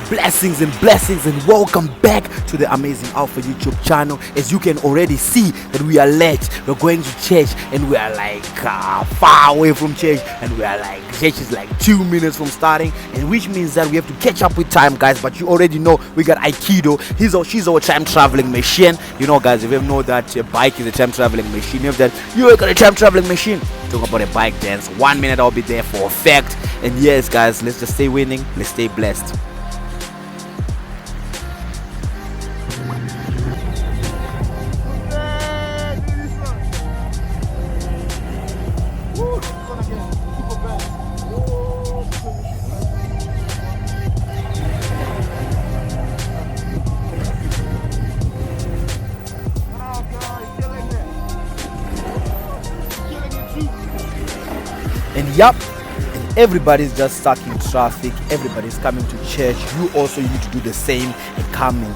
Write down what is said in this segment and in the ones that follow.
Blessings and welcome back to the Amazing Alpha YouTube channel. As you can already see that we are late. We're going to church and we are like far away from church, and we are like, church is like 2 minutes from starting, and which means that we have to catch up with time, guys. But you already know we got Aikido. She's our time traveling machine. You know, guys, if you know that a bike is a time traveling machine, you have that you got a time traveling machine. Talk about a bike dance. 1 minute I'll be there for a fact. And yes, guys, let's just stay winning. Let's stay blessed. And yup, everybody's just stuck in traffic. Everybody's coming to church. You also need to do the same and coming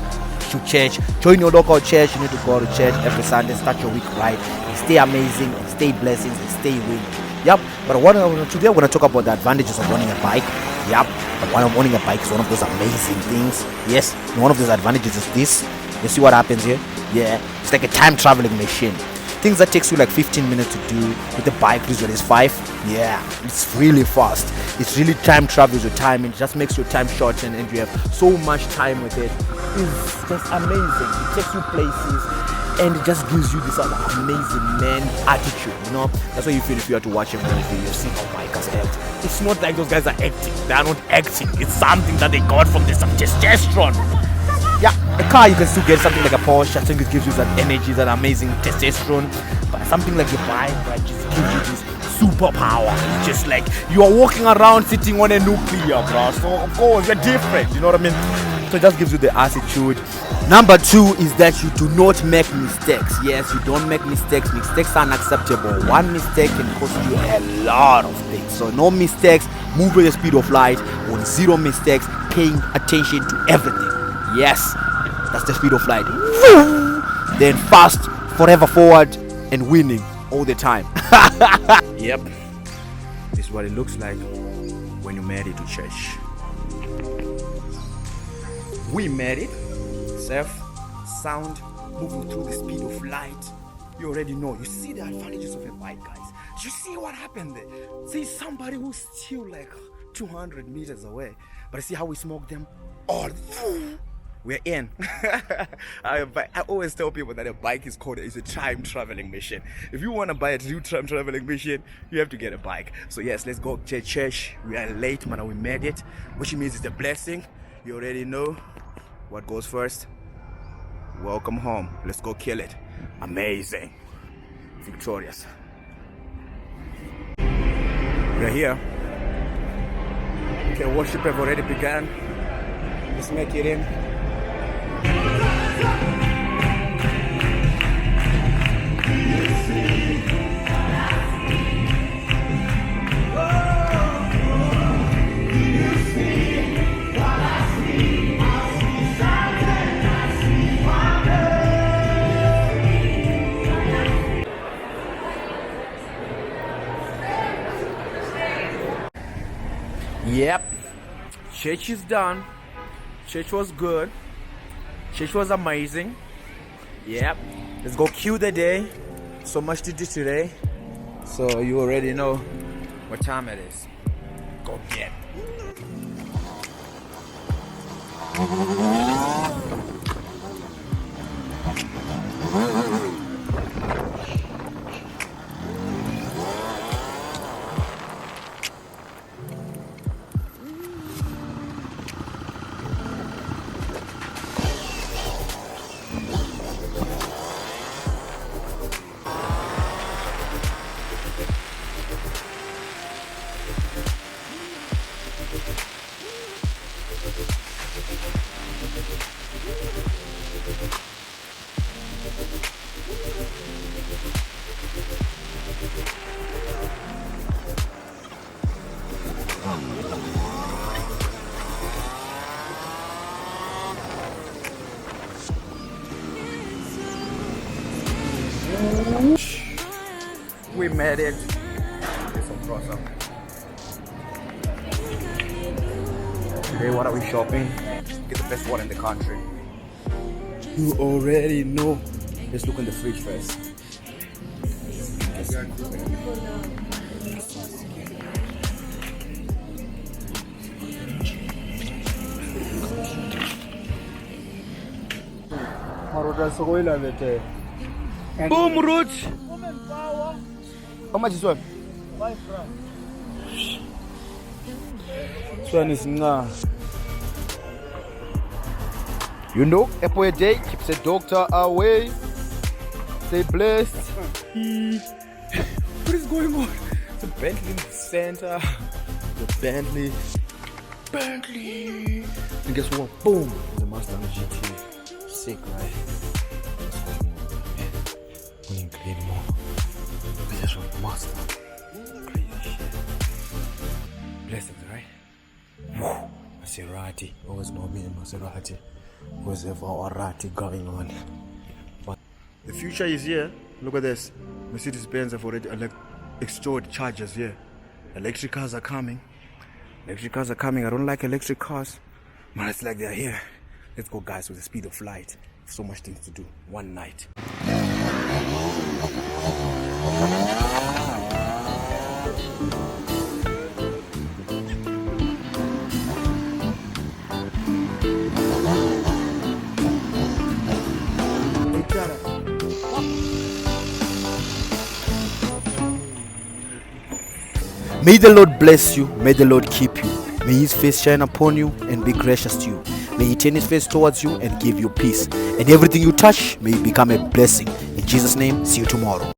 to church. Join your local church. You need to go to church every Sunday. Start your week right. And stay amazing and stay blessings and stay winning. Yup. But today we're going to talk about the advantages of owning a bike. Yup. But owning a bike is one of those amazing things. Yes. And one of those advantages is this. You see what happens here? Yeah. It's like a time traveling machine. Things that takes you like 15 minutes to do with the bike, usually is 5. Yeah, it's really fast. It's really time travels your time. It just makes your time shorten, and you have so much time with it. It's just amazing. It takes you places, and it just gives you this other amazing man attitude. You know, that's what you feel if you are to watch a movie. You see how bikers act. It's not like those guys are acting. They are not acting. It's something that they got from some testosterone. Yeah, a car you can still get something like a Porsche. I think it gives you that energy, that amazing testosterone. But something like a bike, right, just gives you this superpower. It's just like you are walking around sitting on a nuclear, bro. So of course you're different. You know what I mean? So it just gives you the attitude. Number 2 is that you do not make mistakes. Yes, you don't make mistakes. Mistakes are unacceptable. One mistake can cost you a lot of things. So no mistakes. Move with the speed of light. On 0 mistakes. Paying attention to everything. Yes, that's the speed of light. Then fast, forever forward, and winning all the time. Yep, this is what it looks like when you made it to church. We made it. Safe, sound, moving through the speed of light. You already know. You see the advantages of a bike, guys. Did you see what happened there? See somebody who's still like 200 meters away, but see how we smoked them all. We're in. I always tell people that a bike is a time traveling machine. If you want to buy a new time traveling machine, you have to get a bike. So yes, let's go to church. We are late, man. We made it, which means it's a blessing. You already know what goes first. Welcome home. Let's go kill it. Amazing. Victorious. We're here. Okay, worship have already begun. Let's make it in. Yep, church is done. Church was good. Church was amazing. Yep, let's go kill the day. So much to do today. So you already know what time it is. Go get We made it. It's so awesome. Today, what are we shopping? the best water in the country. You already know. Let's look in the fridge first. Boom, Roots! How much is one? 5 francs. This one is nah. You know, apple a day keeps the doctor away. Stay blessed. What is going on? The Bentley in the center. The Bentley. And guess what? Boom! The Mustang GT. Sick, right? We ain't clean more. We just want Mustang. Crazy shit. Blessings, right? Maserati. Always know me and Maserati. Always have our Rati going on. But the future is here. Look at this. Mercedes-Benz have already installed chargers here. Electric cars are coming. I don't like electric cars. Man, it's like they're here. Let's go, guys, with the speed of light. So much things to do. One night. May the Lord bless you. May the Lord keep you. May his face shine upon you and be gracious to you. May he turn his face towards you and give you peace. And everything you touch may become a blessing. In Jesus' name, see you tomorrow.